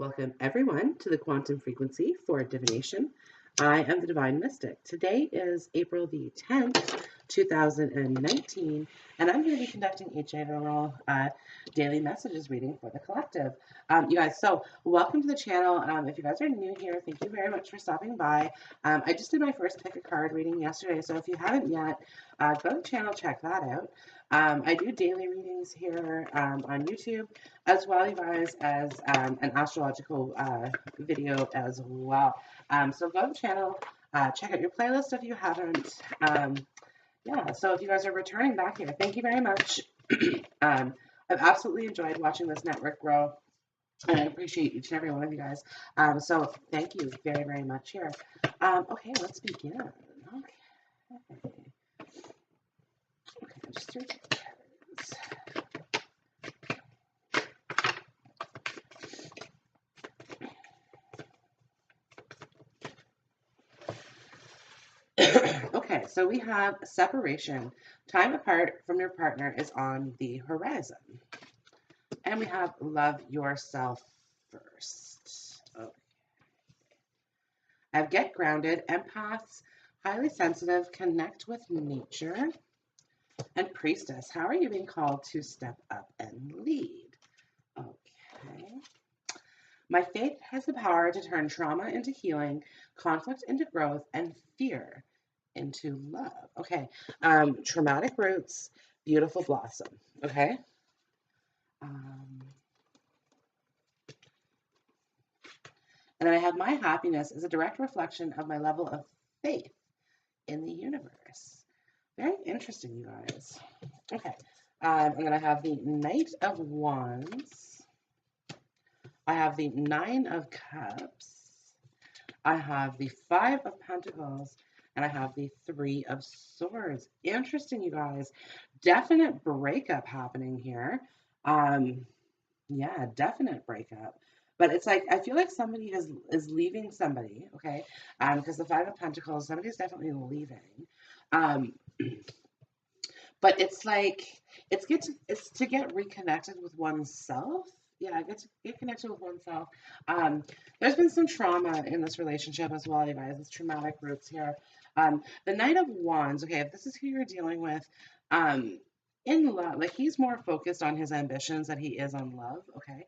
Welcome everyone to the quantum frequency for divination. I am the Divine Mystic. Today is April the 10th, 2019, and I'm going to be conducting a general daily messages reading for the collective. You guys, so welcome to the channel. If you guys are new here, thank you very much for stopping by. I just did my first pick a card reading yesterday, so if you haven't yet, go to the channel, check that out. I do daily readings here on YouTube, as well, you guys, as an astrological video as well. So go to the channel, check out your playlist if you haven't. Yeah, so if you guys are returning back here, thank you very much. I've absolutely enjoyed watching this network grow, and I appreciate each and every one of you guys. So thank you very, very much here. Okay, let's begin. Okay, just three cards. Okay, so we have separation. Time apart from your partner is on the horizon. And we have love yourself first. Okay. I have get grounded, empaths, highly sensitive, connect with nature, and priestess. How are you being called to step up and lead? Okay. My faith has the power to turn trauma into healing, conflict into growth, and fear into love. Okay. Traumatic roots, beautiful blossom. Okay. And then I have my happiness is a direct reflection of my level of faith in the universe. Very interesting, you guys. Okay. And then I have the Knight of Wands. I have the Nine of Cups. I have the Five of Pentacles. And I have the Three of Swords. Interesting, you guys. Definite breakup happening here. Yeah, definite breakup. But it's like, I feel like somebody is leaving somebody, okay? Because the Five of Pentacles, somebody's definitely leaving. But it's like, it's to get reconnected with oneself. Yeah, get connected with oneself. There's been some trauma in this relationship as well, you guys. It's traumatic roots here. The Knight of Wands, okay, if this is who you're dealing with, in love, like he's more focused on his ambitions than he is on love, okay?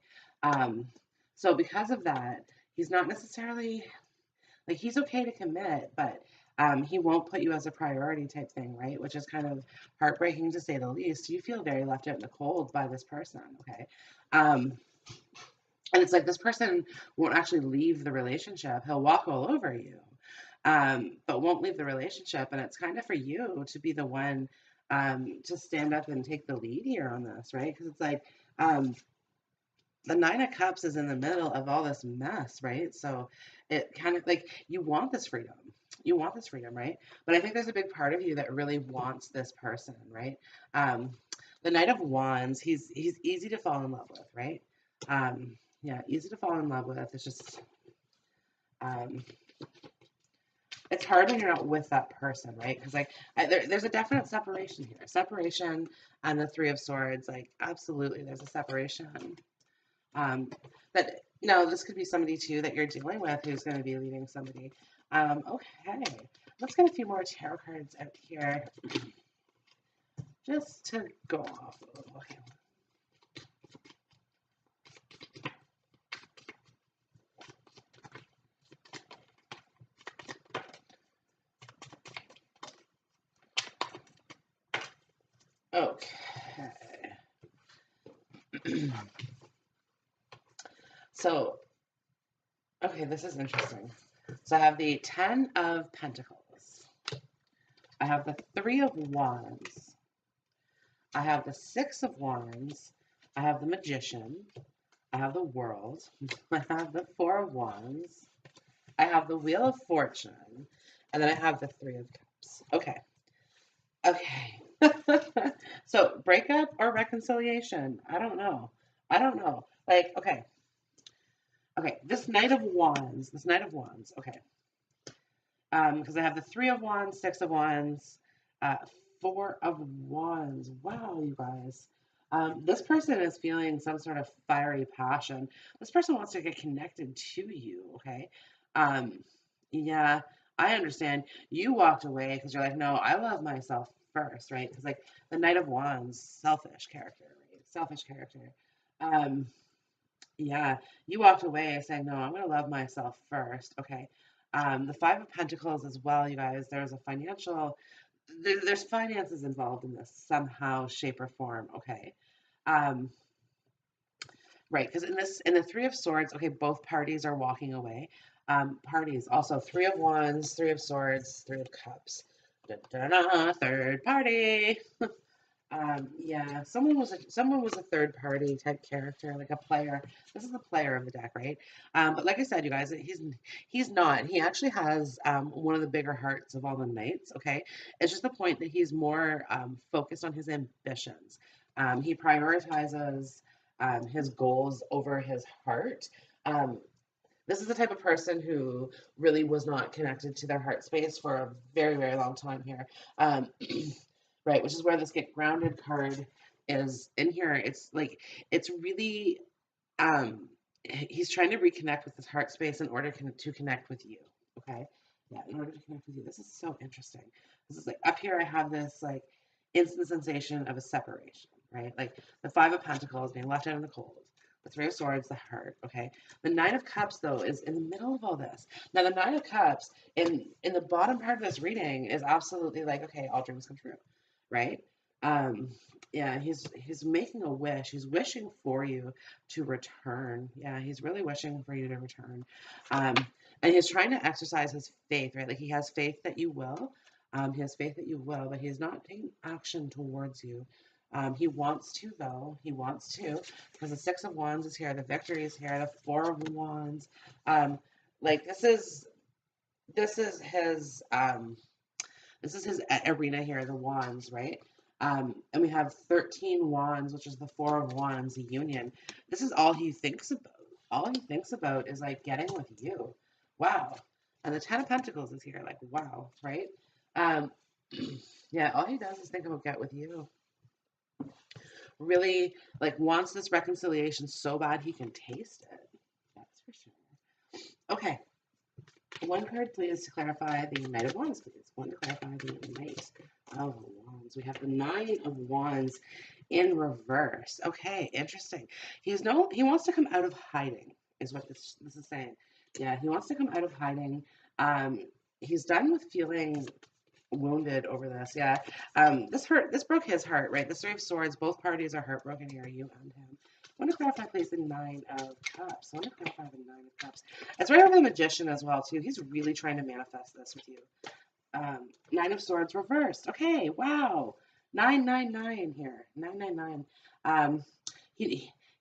So because of that, he's not necessarily, like he's okay to commit, but he won't put you as a priority type thing, right? Which is kind of heartbreaking to say the least. You feel very left out in the cold by this person, okay? And it's like this person won't actually leave the relationship. He'll walk all over you, but won't leave the relationship. And it's kind of for you to be the one to stand up and take the lead here on this, right? Because it's like the Nine of Cups is in the middle of all this mess, right? So it kind of like you want this freedom. You want this freedom, right? But I think there's a big part of you that really wants this person, right? The Knight of Wands, he's easy to fall in love with, right? Yeah, easy to fall in love with. It's just it's hard when you're not with that person, right? Because like there's a definite separation here. Separation and the Three of Swords, like absolutely, there's a separation. But no, this could be somebody too that you're dealing with who's going to be leaving somebody. Okay, let's get a few more tarot cards out here just to go off a little. Okay. Okay. So, okay, this is interesting. So I have the Ten of Pentacles. I have the Three of Wands. I have the Six of Wands. I have the Magician. I have the World. I have the Four of Wands. I have the Wheel of Fortune. And then I have the Three of Cups. Okay. Okay. So breakup or reconciliation? I don't know. Like, okay. Okay, this Knight of Wands. Okay. Because I have the Three of Wands, Six of Wands, Four of Wands. Wow, you guys. This person is feeling some sort of fiery passion. This person wants to get connected to you, okay? Um, yeah, I understand. You walked away because you're like, no, I love myself first, right? Because like the Knight of Wands, selfish character, right? Selfish character. Um, yeah, you walked away saying, no, I'm going to love myself first, okay? The Five of Pentacles as well, you guys. There's a financial, there's finances involved in this somehow, shape, or form, okay? Um, right, because in the Three of Swords, okay, both parties are walking away. Parties also Three of Wands, Three of Swords, Three of Cups. Da, da, da, da, third party. Yeah, someone was a third party type character, like a player. This is the player of the deck, right? But like I said, you guys, he's not. He actually has one of the bigger hearts of all the knights. Okay, it's just the point that he's more focused on his ambitions. He prioritizes his goals over his heart. Um, this is the type of person who really was not connected to their heart space for a very, very long time here. Right, which is where this get grounded card is in here. It's like, it's really, he's trying to reconnect with his heart space in order to connect with you. Okay. Yeah, in order to connect with you. This is so interesting. This is like up here, I have this like instant sensation of a separation, right? Like the Five of Pentacles being left out in the cold. The Three of Swords, the heart, okay? The Nine of Cups, though, is in the middle of all this. Now, the Nine of Cups in the bottom part of this reading is absolutely like, okay, all dreams come true, right? Um, yeah, he's making a wish. He's wishing for you to return. Yeah, he's really wishing for you to return. Um, and he's trying to exercise his faith, right? Like he has faith that you will. He has faith that you will, but he's not taking action towards you. He wants to, though. He wants to, because the Six of Wands is here, the Victory is here, the Four of Wands. Like this is his arena here, the Wands, right? And we have 13 Wands, which is the Four of Wands, the Union. This is all he thinks about. All he thinks about is like getting with you. Wow. And the Ten of Pentacles is here, like wow, right? Um, yeah, all he does is think about get with you. Really like wants this reconciliation so bad he can taste it. That's for sure. Okay. One card, please, to clarify the Knight of Wands, please. One to clarify the Knight of Wands. We have the Nine of Wands in reverse. Okay, interesting. He wants to come out of hiding, is what this is saying. Yeah, he wants to come out of hiding. He's done with feeling wounded over this. Yeah. This broke his heart, right? The Three of Swords, both parties are heartbroken here, you and him. I want to clarify, please, the Nine of Cups. I want to clarify the Nine of Cups. It's right over the Magician as well, too. He's really trying to manifest this with you. Nine of Swords reversed. Okay, wow. 999 here. 999.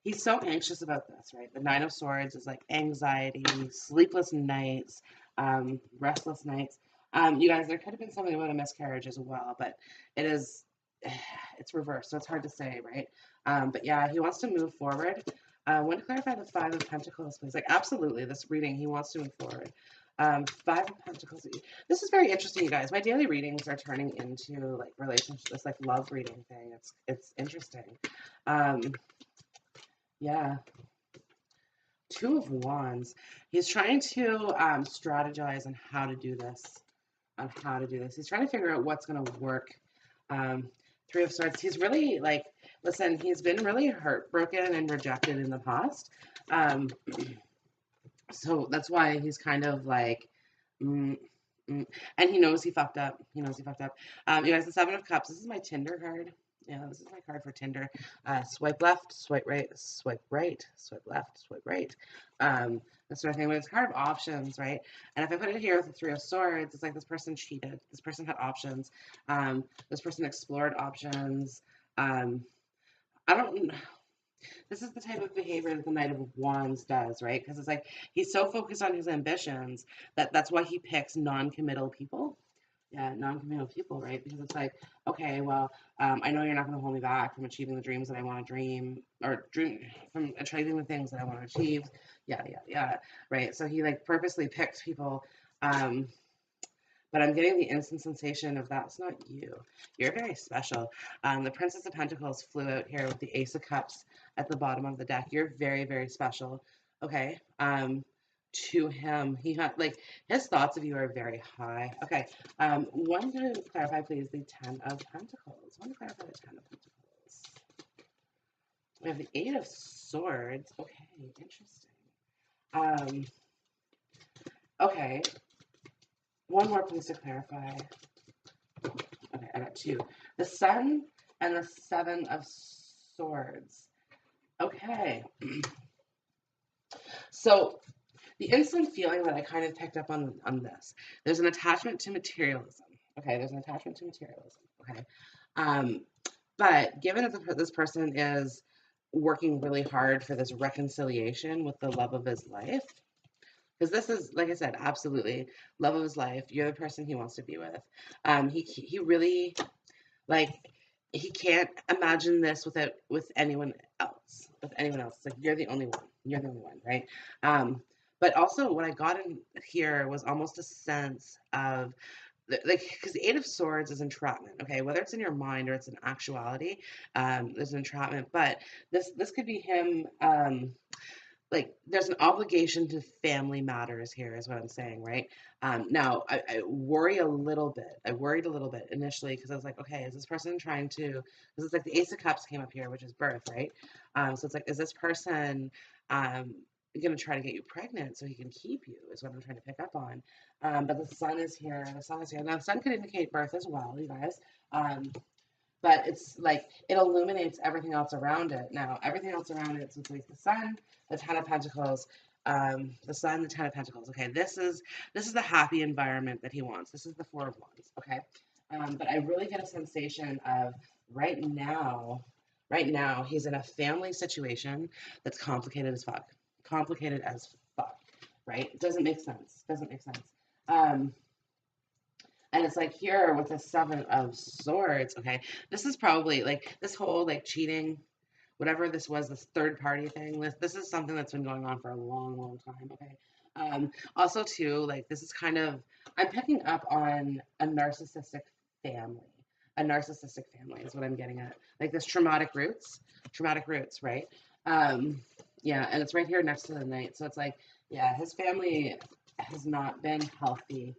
He's so anxious about this, right? The Nine of Swords is like anxiety, sleepless nights, restless nights. You guys, there could have been something about a miscarriage as well, but it is, it's reversed, so it's hard to say, right? But yeah, he wants to move forward. I want to clarify the Five of Pentacles, please. Like, absolutely, this reading, he wants to move forward. Five of Pentacles. This is very interesting, you guys. My daily readings are turning into like relationships, this like love reading thing. It's interesting. Yeah. Two of Wands. He's trying to strategize on how to do this. He's trying to figure out what's going to work. Three of Swords. He's really like, listen, he's been really heartbroken and rejected in the past. So that's why he's kind of like, mm, and he knows he fucked up. He knows he fucked up. You guys, the Seven of Cups. This is my Tinder card. Yeah, this is my card for Tinder. Swipe left, swipe right, swipe right, swipe left, swipe right. That sort of thing. But it's a card of options, right? And if I put it here with the Three of Swords, it's like this person cheated. This person had options. This person explored options. I don't. This is the type of behavior that the Knight of Wands does, right? Because it's like he's so focused on his ambitions that's why he picks non-committal people. Yeah, non-committal people, right? Because it's like, okay, well, I know you're not going to hold me back from achieving the dreams that I want to dream, or dream from achieving the things that I want to achieve. Yeah, right? So he like purposely picks people. but I'm getting the instant sensation of that's not you. You're very special. The Princess of Pentacles flew out here with the Ace of Cups at the bottom of the deck. You're very, very special. Okay. To him, he had like his thoughts of you are very high. Okay. One to clarify, please, the Ten of Pentacles. One to clarify the Ten of Pentacles. We have the Eight of Swords. Okay, interesting. Okay. One more, please, to clarify. Okay, I got two. The Sun and the Seven of Swords. Okay. So the instant feeling that I kind of picked up on this, there's an attachment to materialism. Okay, there's an attachment to materialism. Okay. But given that this person is working really hard for this reconciliation with the love of his life, because this is, like I said, absolutely love of his life. You're the person he wants to be with. He really, like, he can't imagine this with anyone else. With anyone else, it's like you're the only one. You're the only one, right? But also, what I got in here was almost a sense of like, because the Eight of Swords is entrapment. Okay, whether it's in your mind or it's in actuality, there's an entrapment. But this could be him. Like there's an obligation to family matters here is what I'm saying, right? Now I worry a little bit. I worried a little bit initially because I was like, okay, is this person trying to, because it's like the Ace of Cups came up here, which is birth, right? So it's like, is this person going to try to get you pregnant so he can keep you is what I'm trying to pick up on. But the Sun is here. The Sun is here. Now the Sun could indicate birth as well, you guys. But it's like it illuminates everything else around it. Now, everything else around it, so it's like the Sun, the Ten of Pentacles, the Sun, the Ten of Pentacles. Okay, this is the happy environment that he wants. This is the Four of Wands. Okay, but I really get a sensation of right now, he's in a family situation that's complicated as fuck. Complicated as fuck. Right? It doesn't make sense. Doesn't make sense. And it's like here with the Seven of Swords, okay, this is probably like this whole like cheating, whatever this was, this third party thing. This is something that's been going on for a long, long time, okay. Also too, like this is kind of, I'm picking up on a narcissistic family. A narcissistic family is what I'm getting at. Like this traumatic roots, right? Yeah, and it's right here next to the Knight. So it's like, yeah, his family has not been healthy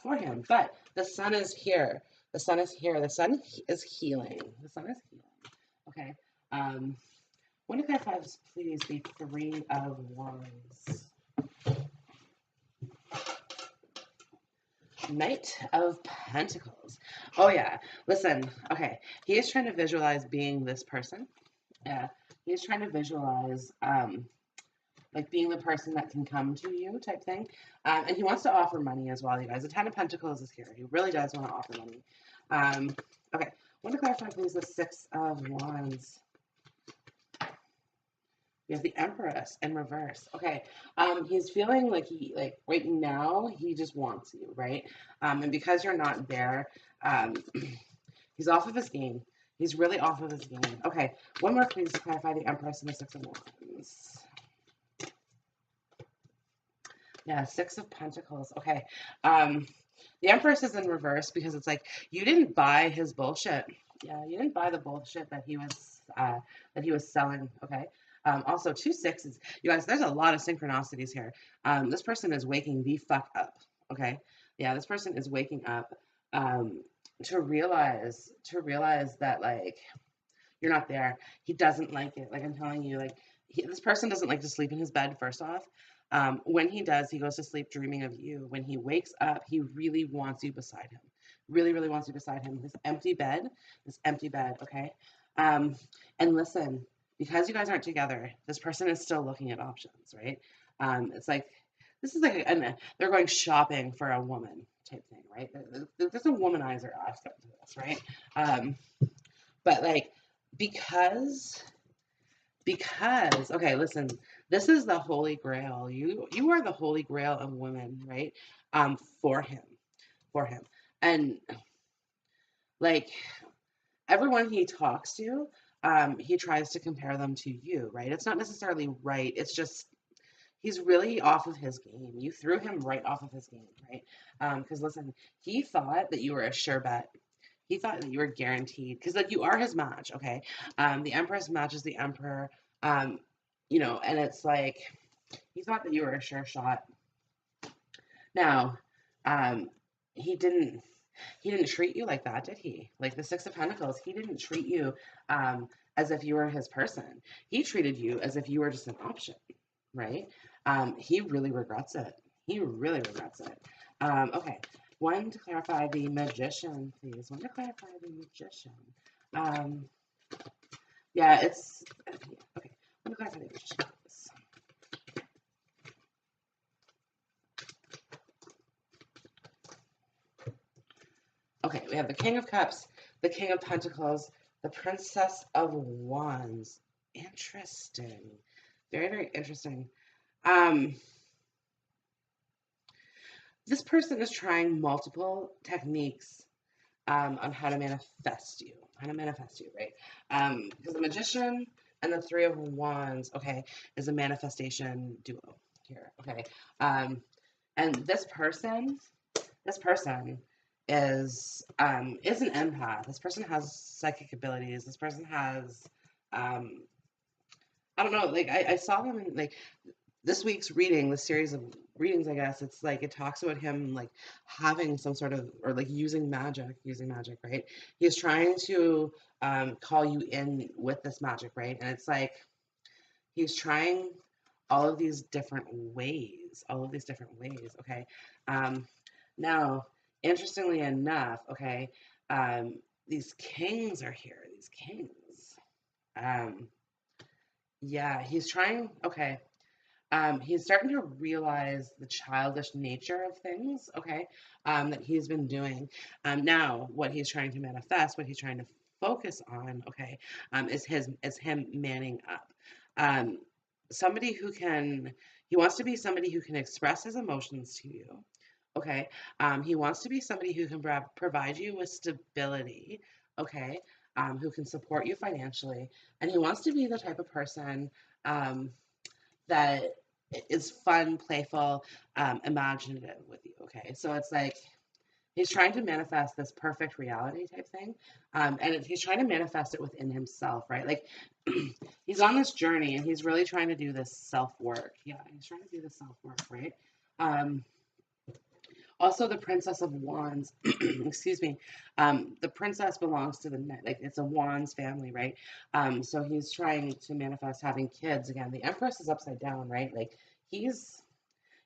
for him. But the Sun is here. The Sun is here. The Sun is healing. The Sun is healing. Okay. One of clarify, please, the Three of Wands. Knight of Pentacles. Oh, yeah. Listen. Okay. He is trying to visualize being this person. Yeah. He is trying to visualize like being the person that can come to you type thing. And he wants to offer money as well, you guys. The Ten of Pentacles is here. He really does want to offer money. Okay. I want to clarify, please, the Six of Wands. We have the Empress in reverse. Okay. He's feeling like right now, he just wants you, right? And because you're not there, he's off of his game. He's really off of his game. Okay. One more, please, to clarify the Empress and the Six of Wands. Yeah, Six of Pentacles. Okay. The Empress is in reverse because it's like you didn't buy his bullshit. Yeah, you didn't buy the bullshit that he was selling. Okay. Also, two sixes. You guys, there's a lot of synchronicities here. This person is waking the fuck up. Okay. Yeah, this person is waking up to realize that like you're not there. He doesn't like it. Like I'm telling you, like this person doesn't like to sleep in his bed. First off. When he does, he goes to sleep dreaming of you. When he wakes up, he really wants you beside him. Really, really wants you beside him. This empty bed, okay? And listen, because you guys aren't together, this person is still looking at options, right? It's like, this is like, they're going shopping for a woman type thing, right? There's a womanizer aspect to this, right? But like, because okay, listen, this is the holy grail. You are the holy grail of women, right? For him. And like everyone he talks to, he tries to compare them to you, right? It's not necessarily right. It's just he's really off of his game. You threw him right off of his game, right? Because listen, he thought that you were a sure bet. He thought that you were guaranteed because like you are his match, okay? The Empress matches the Emperor, um, and it's like he thought that you were a sure shot. Now, um, he didn't he didn't treat you like that, did he? Like the Six of Pentacles, he didn't treat you as if you were his person. He treated you as if you were just an option, right? He really regrets it. He really regrets it. Okay, one to clarify the Magician, please. One to clarify the Magician. Um, yeah, it's okay. One to clarify the Magician, please. Okay, we have the King of Cups, the King of Pentacles, the Princess of Wands. Interesting. Very, very interesting. Um, this person is trying multiple techniques on how to manifest you. How to manifest you, right? Because the Magician and the Three of Wands, okay, is a manifestation duo here, okay? And this person is an empath. This person has psychic abilities. This person has um I don't know, like I saw them in like this week's reading, the series of readings, I guess, it's like it talks about him like having some sort of or like using magic, right? He's trying to call you in with this magic, right? And it's like he's trying all of these different ways, okay? Um, Now, interestingly enough, okay, um, these kings are here. These kings. Um, yeah, he's trying. Okay, he's starting to realize the childish nature of things. Okay, that he's been doing. Now, what he's trying to manifest, what he's trying to focus on. Okay, is him manning up. Um, somebody who can. He wants to be somebody who can express his emotions to you. Okay. He wants to be somebody who can provide you with stability. Okay. Who can support you financially. And he wants to be the type of person um, that is fun, playful, imaginative with you. Okay. So it's like he's trying to manifest this perfect reality type thing. He's trying to manifest it within himself, right? Like he's on this journey and he's really trying to do this self work. Yeah. He's trying to do this self work, right? Um, Also, the Princess of Wands, excuse me, the princess belongs to the like it's a Wands family, right? So he's trying to manifest having kids again. The Empress is upside down, right? Like he's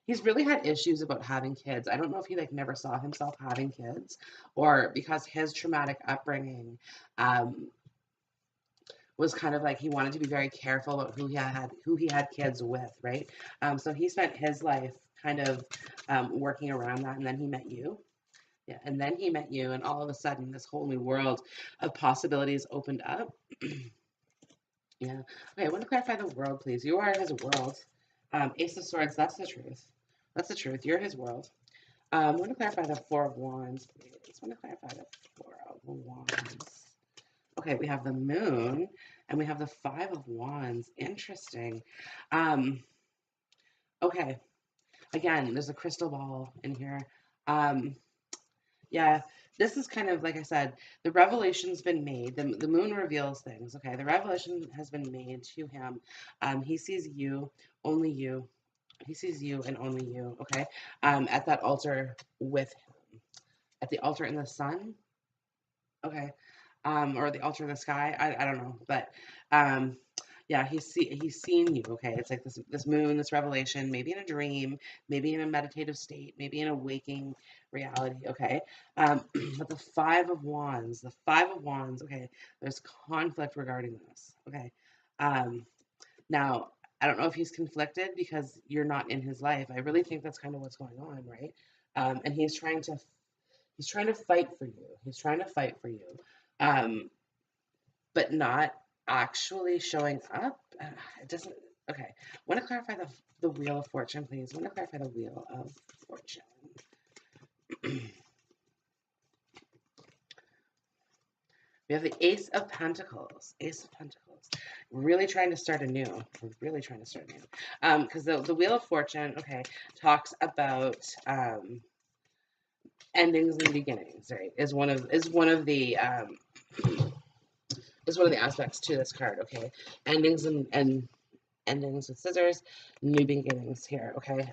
he's really had issues about having kids. I don't know if he like never saw himself having kids, or because his traumatic upbringing um, was kind of like he wanted to be very careful about who he had kids with, right? So he spent his life kind of working around that, and then he met you. Yeah, and then he met you, and all of a sudden, this whole new world of possibilities opened up. Yeah. Okay, I want to clarify the world, please. You are his world. Ace of Swords, that's the truth. That's the truth. You're his world. I want to clarify the Four of Wands, please. I want to clarify the Four of Wands. Okay, we have the Moon, and we have the Five of Wands. Interesting. Um, okay, again, there's a crystal ball in here. Um, Yeah, this is kind of like I said, the revelation's been made. The moon reveals things. Okay, the revelation has been made to him. He sees you, only you. He sees you and only you. Okay, at that altar with him, at the altar in the sun. Okay, or the altar in the sky. I don't know, but um, yeah, he's seen you. Okay, it's like this moon, this revelation, maybe in a dream, maybe in a meditative state, maybe in a waking reality. Okay, but the Five of Wands. Okay, there's conflict regarding this. Okay, um, now I don't know if he's conflicted because you're not in his life. I really think that's kind of what's going on, right? And he's trying to fight for you. He's trying to fight for you. Um, but not actually showing up. It doesn't. Okay. Want to clarify the Wheel of Fortune, please? Want to clarify the Wheel of Fortune? We have the Ace of Pentacles. Ace of Pentacles. Pentacles. Really trying to start anew. Really trying to start anew. Because the Wheel of Fortune, okay, talks about endings and beginnings, right? Is one of the aspects to this card, okay? Endings and endings with scissors, new beginnings here, okay?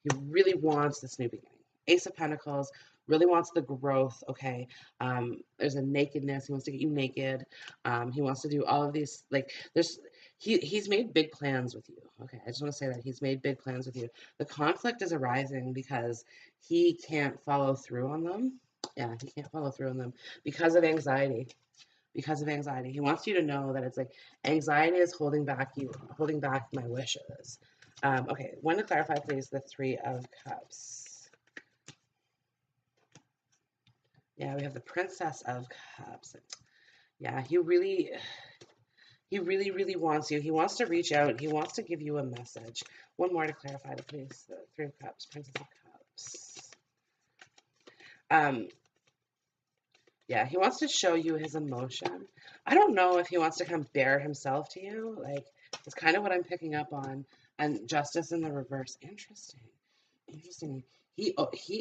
He really wants this new beginning. Ace of Pentacles really wants the growth, okay? There's a nakedness. He wants to get you naked. He wants to do all of these, like, he's made big plans with you, okay? I just want to say that he's made big plans with you. The conflict is arising because he can't follow through on them. Yeah, he can't follow through on them because of anxiety. Because of anxiety. He wants you to know that it's like anxiety is holding back my wishes. Okay, one to clarify, please, the Three of Cups. Yeah, we have the Princess of Cups. Yeah, he really wants you. He wants to reach out. He wants to give you a message. One more to clarify, please, the Three of Cups, Princess of Cups. Yeah, he wants to show you his emotion. I don't know if he wants to come bare himself to you. Like, it's kind of what I'm picking up on. And Justice in the reverse. Interesting. Interesting. He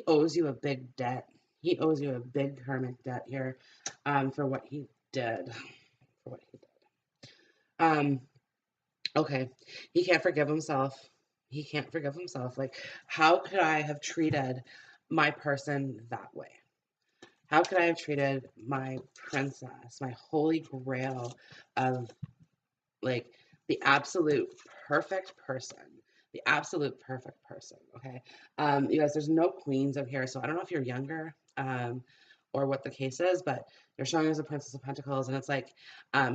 owes you a big debt. He owes you a big karmic debt here, for what he did. For what he did. Okay. He can't forgive himself. He can't forgive himself. Like, how could I have treated my person that way? How could I have treated my princess, my holy grail of, like, the absolute perfect person? The absolute perfect person, okay? You guys, there's no queens up here, so I don't know if you're younger, or what the case is, but they're showing us a Princess of Pentacles, and it's like,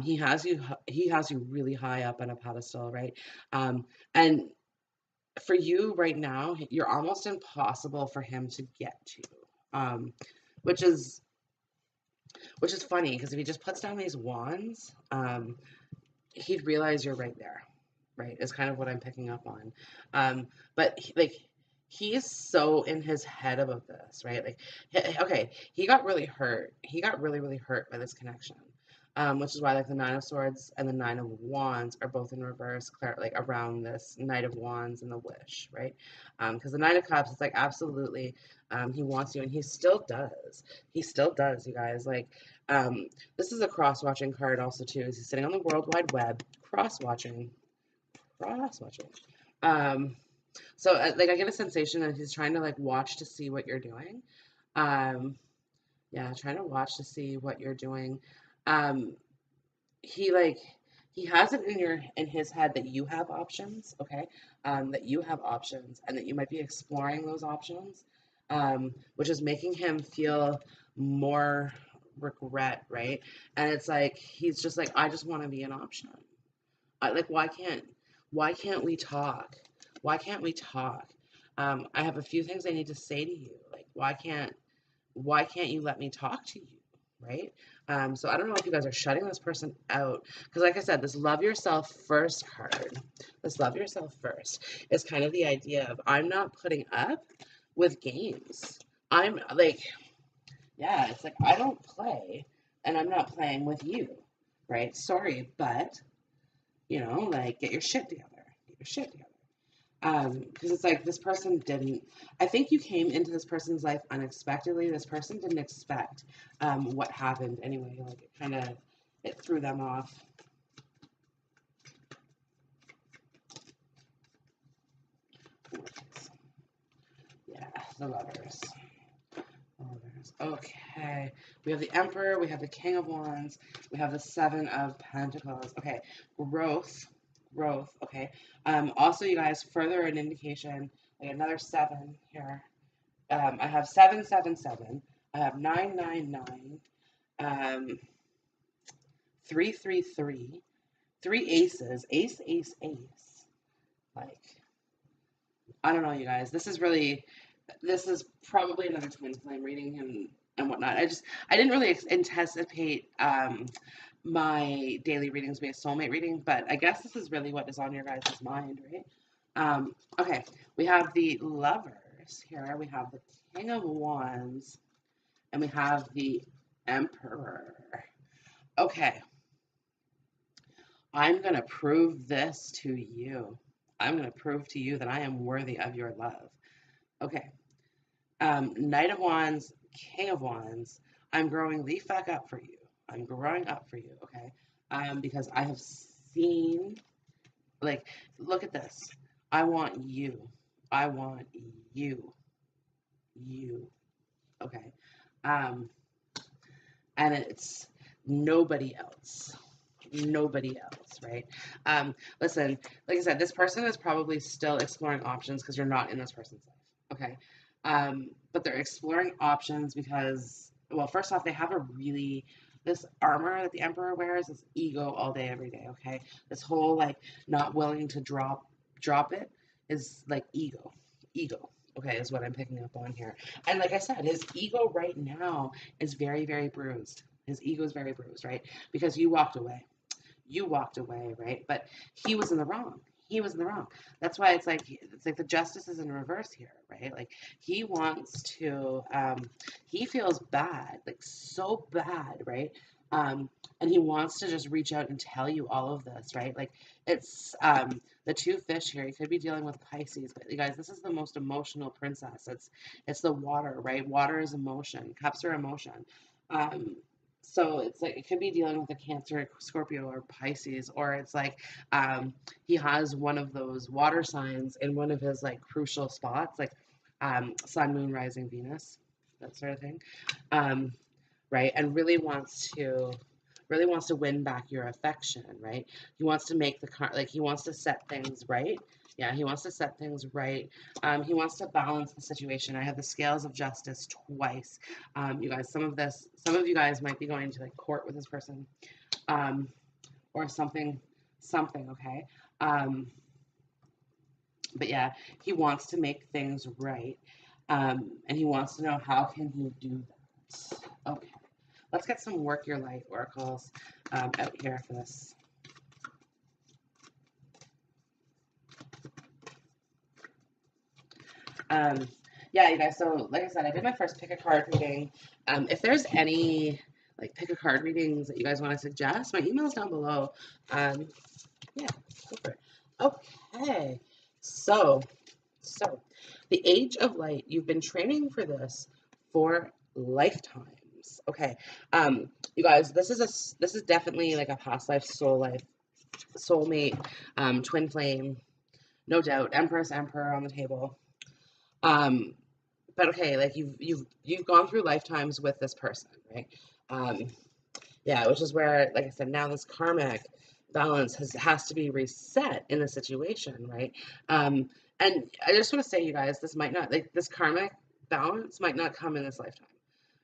he has you really high up on a pedestal, right? And for you right now, you're almost impossible for him to get to, which is funny, because if he just puts down these wands, he'd realize you're right there, right? Is kind of what I'm picking up on. But he is so in his head about this, right? Like, okay, he got really hurt. He got really, really hurt by this connection. Which is why, like, the Nine of Swords and the Nine of Wands are both in reverse, like around this Knight of Wands and the Wish, right? Because the Nine of Cups, it's like, absolutely, he wants you, and he still does. He still does, you guys. Like, this is a cross-watching card also, too. He's sitting on the World Wide Web, cross-watching. So, like, I get a sensation that he's trying to, like, watch to see what you're doing. Yeah, trying to watch to see what you're doing. He has it in his head that you have options, okay? That you have options, and that you might be exploring those options, which is making him feel more regret, right? And it's like, he's just like, I just want to be an option. Like, why can't we talk? Why can't we talk? I have a few things I need to say to you. Like, why can't you let me talk to you, right? So I don't know if you guys are shutting this person out, because, like I said, this love yourself first card, this love yourself first, is kind of the idea of, I'm not putting up with games. I'm like, yeah, it's like, I don't play, and I'm not playing with you, right? Sorry, but, like, get your shit together. Get your shit together. Because it's like, this person didn't, I think you came into this person's life unexpectedly. This person didn't expect what happened anyway. Like, it threw them off. Yeah, the lovers. Okay, we have the Emperor, we have the King of Wands, we have the Seven of Pentacles. Okay, growth, okay. Also, you guys, further an indication, like another 7 here. I have 777. I have 999. 333. 3 aces. Ace, ace, ace. Like, I don't know, you guys. This is probably another twin flame reading and whatnot. I didn't really anticipate my daily readings being a soulmate reading, but I guess this is really what is on your guys' mind, right? Okay, we have the Lovers here. We have the King of Wands, and we have the Emperor. Okay. I'm going to prove this to you. I'm going to prove to you that I am worthy of your love. Okay. Knight of Wands, King of Wands. I'm growing the fuck up for you. I'm growing up for you. Okay. Because I have seen, like, look at this. I want you. I want you. You. Okay. Um, and it's nobody else. Nobody else, right? Listen, like I said, this person is probably still exploring options because you're not in this person's life, okay? But they're exploring options because, well, first off, they have a really, this armor that the Emperor wears is ego all day, every day, okay? This whole, like, not willing to drop it is, like, ego, okay, is what I'm picking up on here. And like I said, his ego right now is very, very bruised. His ego is very bruised, right? Because you walked away, right? But he was in the wrong. He was in the wrong. That's why it's like the justice is in reverse here, right? Like he wants to, he feels bad, like so bad, right? And he wants to just reach out and tell you all of this, right? Like it's the two fish here. You could be dealing with Pisces, but you guys, this is the most emotional princess. It's the water, right? Water is emotion. Cups are emotion. Um, so it's like it could be dealing with a Cancer, Scorpio, or Pisces, or it's like he has one of those water signs in one of his like crucial spots, like Sun, Moon, Rising, Venus, that sort of thing, um, right? And really wants to win back your affection, right? He wants to make the like he wants to set things right. Yeah, he wants to set things right. He wants to balance the situation. I have the scales of justice twice. You guys, some of you guys might be going to like court with this person, um, or something. Okay, um, but yeah, he wants to make things right, and he wants to know how can he do that. Okay, let's get some work your light oracles out here for this. Um, yeah, you guys. So, like I said, I did my first pick a card reading. If there's any like pick a card readings that you guys want to suggest, my email's down below. Yeah, go for it. Okay, so the Age of Light. You've been training for this for lifetimes. Okay, you guys, this is definitely like a past life, soulmate, twin flame, no doubt. Empress, Emperor on the table. Um, but okay, like you've gone through lifetimes with this person, right? Um, yeah, which is where, like I said, now this karmic balance has to be reset in the situation, right? And I just want to say, you guys, this might not like this karmic balance might not come in this lifetime,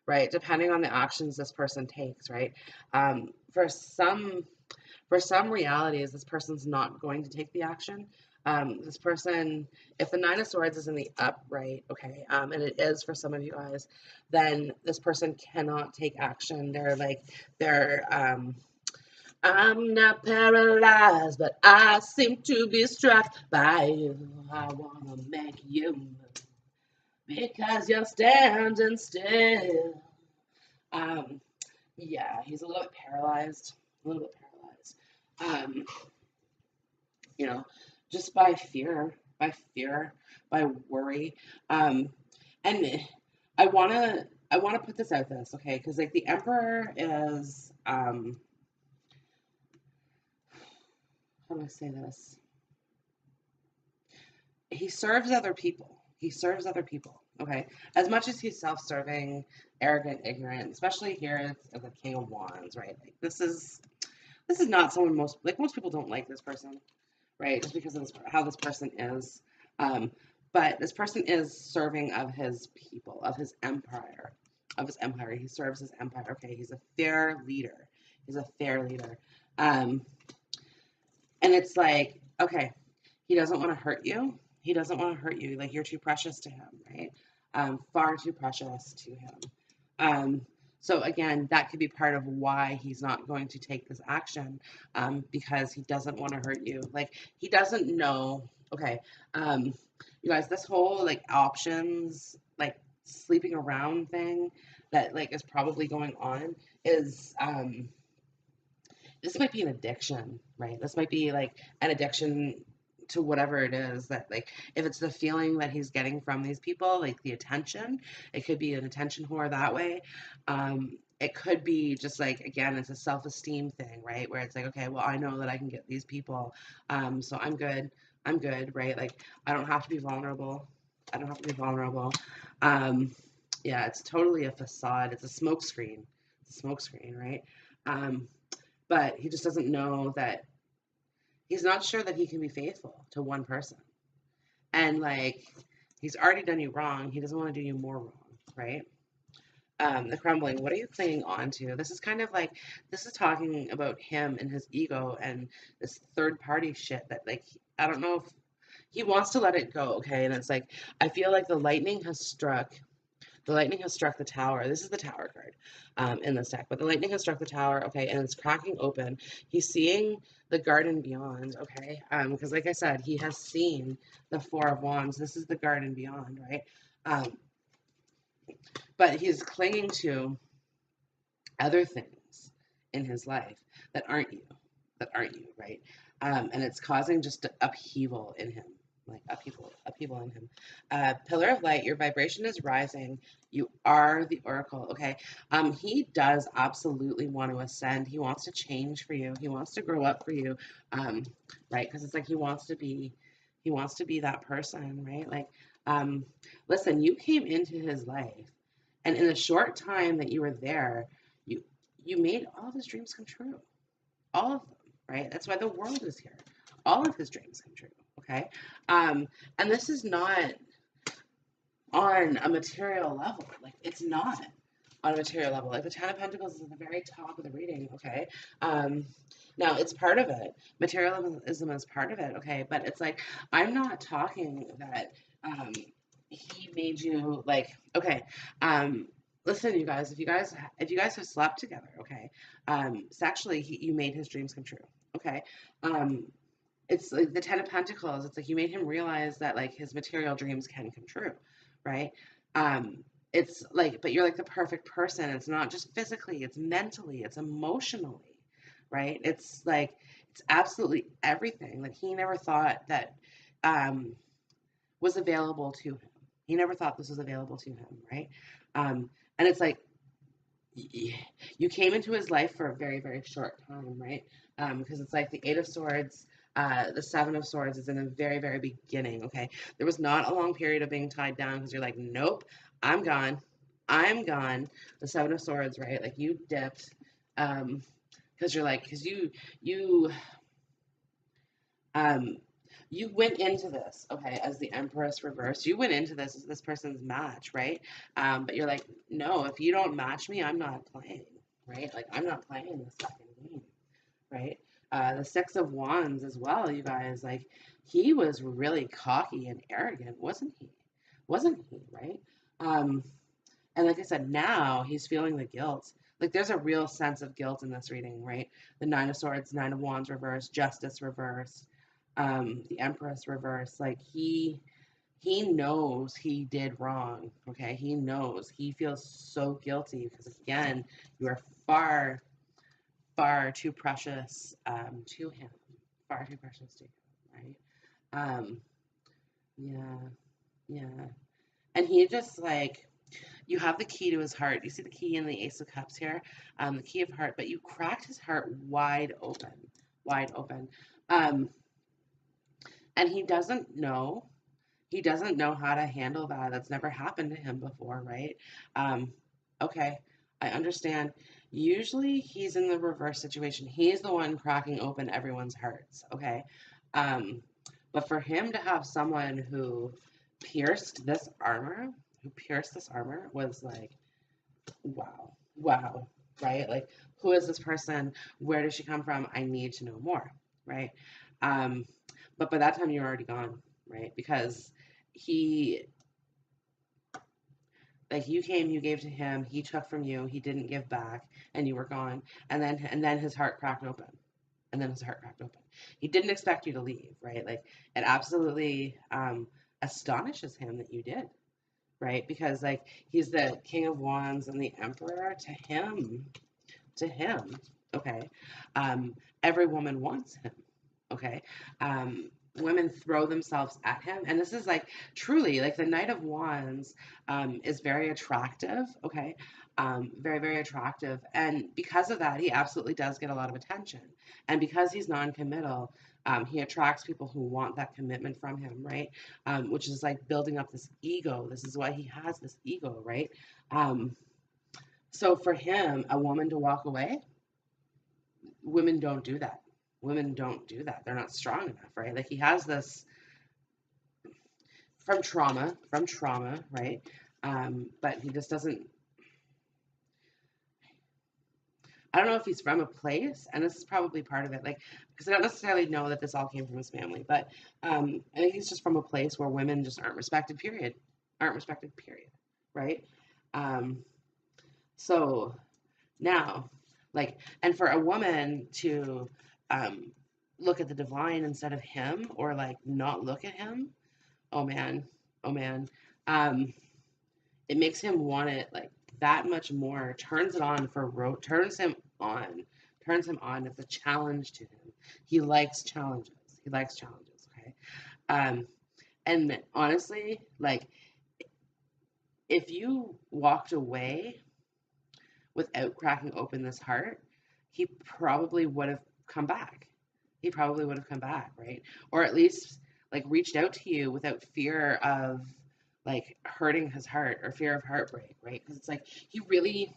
right? Depending on the actions this person takes, right? For some realities, this person's not going to take the action. This person, if the Nine of Swords is in the upright, okay, and it is for some of you guys, then this person cannot take action. They're I'm not paralyzed, but I seem to be struck by you. I wanna make you move because you're standing still. Um, yeah, he's a little bit paralyzed, a little bit paralyzed. Um, you know, just by worry. And I wanna put this out this, okay? Because like the Emperor is how do I say this? He serves other people. He serves other people. Okay. As much as he's self-serving, arrogant, ignorant, especially here as the King of Wands, right? Like this is not someone most people don't like this person, right? Just because of how this person is. Um, but this person is serving of his people, of his empire, He serves his empire. Okay, he's a fair leader. He's a fair leader. Um, and it's like, okay, he doesn't want to hurt you. He doesn't want to hurt you. Like you're too precious to him, right? Far too precious to him. Um, so again, that could be part of why he's not going to take this action, because he doesn't want to hurt you. Like he doesn't know. Okay, um, you guys, this whole like options, like sleeping around thing that like is probably going on is this might be an addiction, right? This might be like an addiction to whatever it is that, like, if it's the feeling that he's getting from these people, like the attention, it could be an attention whore that way. It could be just like, again, it's a self-esteem thing, right? Where it's like, okay, well, I know that I can get these people, so I'm good. I'm good, right? Like, I don't have to be vulnerable. I don't have to be vulnerable. Um, yeah, it's totally a facade. It's a smoke screen. It's a smoke screen, right? Um, but he just doesn't know that he's not sure that he can be faithful to one person. And like, he's already done you wrong. He doesn't want to do you more wrong, right? The crumbling, what are you clinging on to? This is kind of like, this is talking about him and his ego and this third party shit that, like, I don't know if he wants to let it go, okay? And it's like, I feel like the lightning has struck. The lightning has struck the tower. This is the tower card in this deck, but the lightning has struck the tower, okay, and it's cracking open. He's seeing the garden beyond, okay, because like I said, he has seen the Four of Wands. This is the garden beyond, right? Um, but he's clinging to other things in his life that aren't you, right? And it's causing just upheaval in him, like upheaval in him. Pillar of light, your vibration is rising. You are the oracle, okay? He does absolutely want to ascend. He wants to change for you. He wants to grow up for you, right? Because it's like he wants to be that person, right? Like, listen, you came into his life, and in the short time that you were there, you you made all of his dreams come true. All of them, right? That's why the world is here. All of his dreams come true. Okay. And this is not on a material level. Like, it's not on a material level. Like, the Ten of Pentacles is at the very top of the reading. Okay. Now it's part of it. Materialism is part of it. Okay. But it's like, I'm not talking that he made you like, okay. Listen, you guys, if you guys have slept together, okay, sexually, you made his dreams come true, okay. Um, it's like the Ten of Pentacles. It's like you made him realize that, like, his material dreams can come true, right? Um, it's like, but you're like the perfect person. It's not just physically, it's mentally, it's emotionally, right? It's like, it's absolutely everything that he never thought that um, was available to him. He never thought this was available to him, right? And it's like, you came into his life for a very, very short time, right? Because it's like the Eight of Swords, the Seven of Swords is in the very, very beginning, okay? There was not a long period of being tied down because you're like, nope, I'm gone. I'm gone. The Seven of Swords, right? Like, you dipped, because you're like, because you, um, you went into this, okay, as the Empress reversed. You went into this as this person's match, right? But you're like, no, if you don't match me, I'm not playing, right? Like, I'm not playing this second game, right? The Six of Wands as well, you guys. Like, he was really cocky and arrogant, wasn't he? Wasn't he, right? Um, and like I said, now he's feeling the guilt. Like, there's a real sense of guilt in this reading, right? The Nine of Swords, Nine of Wands reversed, Justice reversed, the Empress reversed. Like, he knows he did wrong. Okay, he knows. He feels so guilty because, again, you are far, far too precious to him. Far too precious to him, right? Yeah, yeah. And he just, like, you have the key to his heart. You see the key in the Ace of Cups here, the key of heart, but you cracked his heart wide open, wide open. Um, and he doesn't know. He doesn't know how to handle that. That's never happened to him before, right? Um, okay, I understand. Usually he's in the reverse situation. He's the one cracking open everyone's hearts, okay? Um, but for him to have someone who pierced this armor, was like, wow, wow, right? Like, who is this person? Where does she come from? I need to know more, right? Um, but by that time, you're already gone, right? Because he, like, you came, you gave to him, he took from you, he didn't give back, and you were gone. And then his heart cracked open. And then his heart cracked open. He didn't expect you to leave, right? Like, it absolutely astonishes him that you did, right? Because, like, he's the King of Wands and the Emperor. To him, Okay. Every woman wants him. Okay. Women throw themselves at him. And this is like truly like the Knight of Wands is very attractive. Okay. Very, very attractive. And because of that, he absolutely does get a lot of attention. And because he's non committal, he attracts people who want that commitment from him, right? Which is like building up this ego. This is why he has this ego, right? Um, so for him, a woman to walk away, women don't do that. Women don't do that. They're not strong enough, right? Like he has this from trauma, right? But he just doesn't. I don't know if he's from a place, and this is probably part of it, like because I don't necessarily know that this all came from his family, but I think he's just from a place where women just aren't respected. Period. Aren't respected. Period. Right. Um, so now, like, and for a woman to um, look at the divine instead of him, or like not look at him, oh man, oh man, um, it makes him want it like that much more. Turns it on for on, turns him on. It's a challenge to him. He likes challenges. He likes challenges. Okay, um, and honestly, like if you walked away without cracking open this heart, he probably would have come back. He probably would have come back, right? Or at least like reached out to you without fear of like hurting his heart or fear of heartbreak, right? Because it's like he really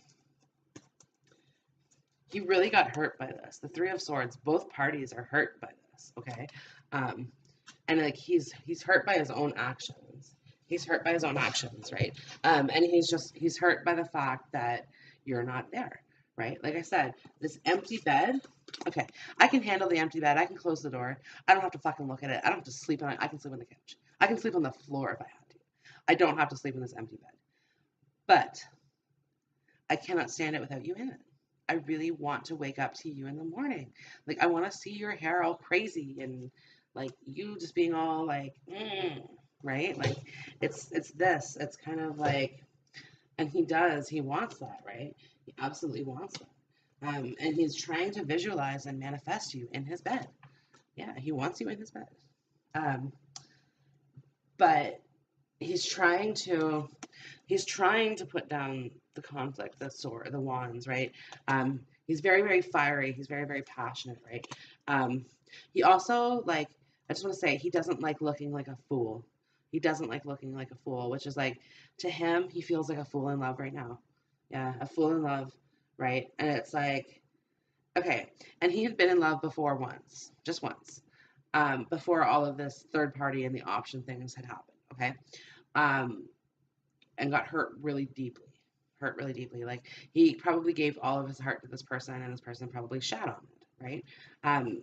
got hurt by this. The Three of Swords, both parties are hurt by this, okay? Um, and like he's hurt by his own actions. He's hurt by his own actions, right? And he's hurt by the fact that you're not there, right? Like I said, this empty bed. Okay, I can handle the empty bed. I can close the door. I don't have to fucking look at it. I don't have to sleep on it. I can sleep on the couch. I can sleep on the floor if I have to. I don't have to sleep in this empty bed. But I cannot stand it without you in it. I really want to wake up to you in the morning. Like I want to see your hair all crazy and like you just being all like, right? Like it's this. It's kind of like, and he wants that, right? He absolutely wants that. And he's trying to visualize and manifest you in his bed. Yeah, he wants you in his bed. Um, but he's trying to put down the conflict, the sword, the wands, right? He's very, very fiery. He's very, very passionate, right? He also like, I just want to say, he doesn't like looking like a fool. He doesn't like looking like a fool, which is like, to him, he feels like a fool in love right now. Yeah, a fool in love, right? And it's like, okay, and he had been in love before once, just once, before all of this third party and the option things had happened. Okay, um, and got hurt really deeply. Like he probably gave all of his heart to this person, and this person probably shat on it, right?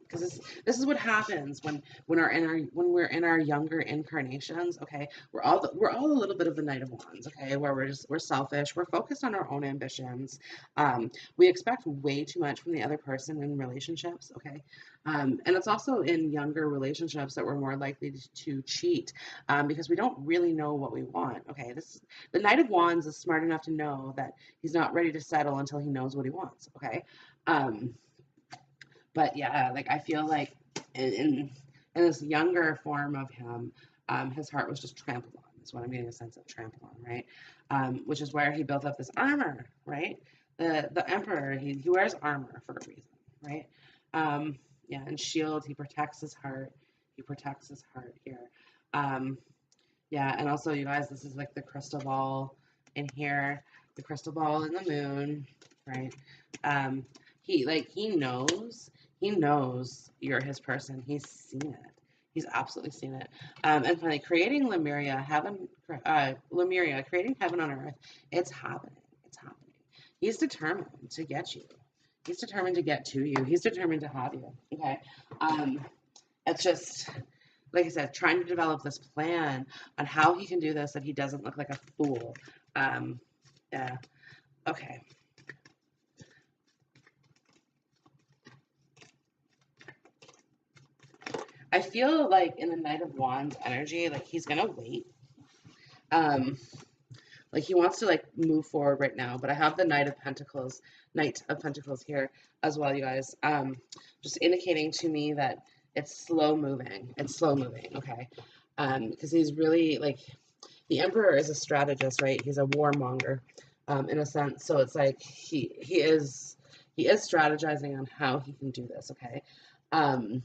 Because this is what happens when we're in our younger incarnations. Okay, we're all a little bit of the Knight of Wands. Okay, where we're selfish, we're focused on our own ambitions. We expect way too much from the other person in relationships. Okay, and it's also in younger relationships that we're more likely to cheat because we don't really know what we want. Okay, the Knight of Wands is smart enough to know that he's not ready to settle until he knows what he wants. Okay, um, but yeah, like I feel like in this younger form of him, his heart was just trampled on. Is what I'm getting a sense of trampled on, right? Which is where he built up this armor, right? The Emperor, he wears armor for a reason, right? Yeah, and shield, he protects his heart. He protects his heart here. Um, yeah, and also you guys, this is like the crystal ball in here, the crystal ball in the moon, right? Um, he knows you're his person. He's seen it. He's absolutely seen it. And finally, Lemuria, creating heaven on earth. It's happening. It's happening. He's determined to get you. He's determined to get to you. He's determined to have you. Okay. It's just like I said, trying to develop this plan on how he can do this that he doesn't look like a fool. Yeah. Okay. I feel like in the Knight of Wands energy, like he's gonna wait. Um, Like he wants to like move forward right now, but I have the Knight of Pentacles here as well, you guys. Just indicating to me that it's slow moving. It's slow moving, okay? Because he's really like the Emperor is a strategist, right? He's a warmonger, in a sense. So it's like he is strategizing on how he can do this, okay? Um,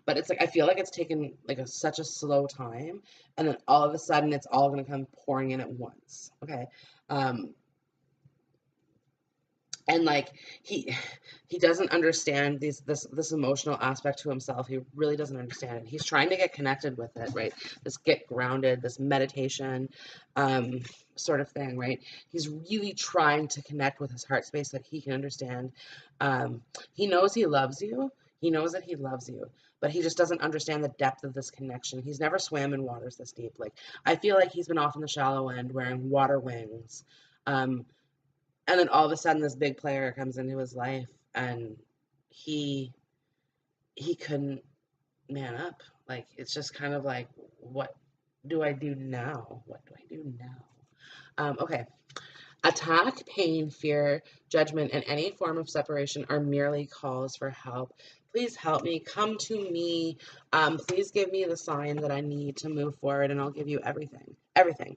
but it's like I feel like it's taken like such a slow time, and then all of a sudden it's all gonna come pouring in at once. Okay, um, and like he doesn't understand this emotional aspect to himself. He really doesn't understand it. He's trying to get connected with it, right? This get grounded, this meditation, um, sort of thing, right? He's really trying to connect with his heart space so that he can understand. He knows he loves you. He knows that he loves you, but he just doesn't understand the depth of this connection. He's never swam in waters this deep. Like I feel like he's been off in the shallow end wearing water wings. Um, and then all of a sudden this big player comes into his life, and he couldn't man up. Like it's just kind of like, what do I do now? What do I do now? Okay. Attack, pain, fear, judgment, and any form of separation are merely calls for help. Please help me. Come to me. Please give me the sign that I need to move forward, and I'll give you everything. Everything.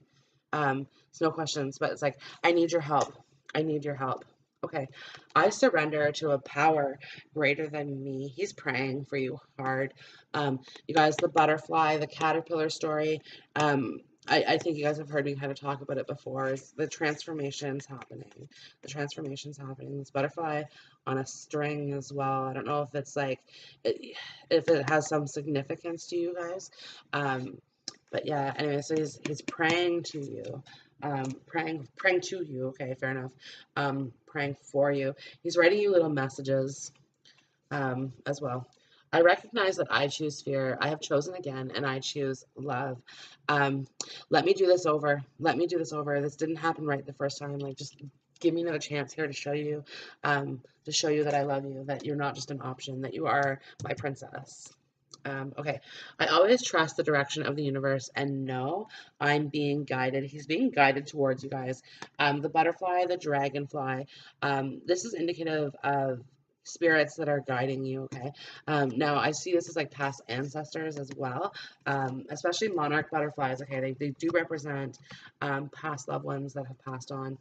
It's no questions, but it's like, I need your help. I need your help. Okay. I surrender to a power greater than me. He's praying for you hard. You guys, the butterfly, the caterpillar story. I think you guys have heard me kind of talk about it before, is the transformation's happening. The transformation's happening. This butterfly on a string as well. I don't know if it's like, if it has some significance to you guys. But yeah, anyway, so he's praying to you. Praying to you. Okay, fair enough. Praying for you. He's writing you little messages, as well. I recognize that I choose fear. I have chosen again, and I choose love. Um, Let me do this over. Let me do this over. This didn't happen right the first time. Like, just give me another chance here to show you that I love you, that you're not just an option, that you are my princess. Okay, I always trust the direction of the universe and know I'm being guided. He's being guided towards you guys. The butterfly, the dragonfly. This is indicative of spirits that are guiding you. Okay. Now I see this as like past ancestors as well, especially monarch butterflies. Okay, they do represent past loved ones that have passed on.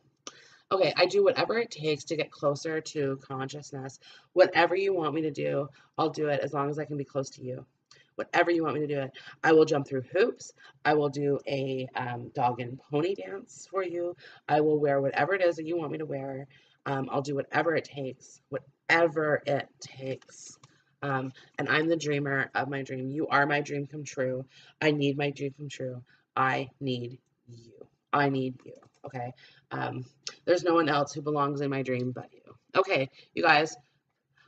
Okay, I do whatever it takes to get closer to consciousness. Whatever you want me to do, I'll do it as long as I can be close to you. Whatever you want me to do it. I will jump through hoops. I will do a dog and pony dance for you. I will wear whatever it is that you want me to wear. I'll do whatever it takes. Whatever it takes. And I'm the dreamer of my dream. You are my dream come true. I need my dream come true. I need you. I need you. Okay. Um, there's no one else who belongs in my dream but you. Okay, you guys,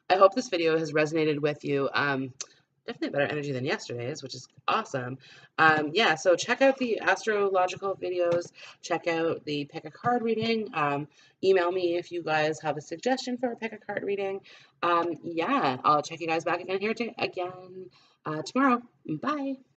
I hope this video has resonated with you. Definitely better energy than yesterday's, which is awesome. Yeah, so check out the astrological videos. Check out the pick a card reading. Email me if you guys have a suggestion for a pick a card reading. Yeah, I'll check you guys back again here tomorrow. Bye.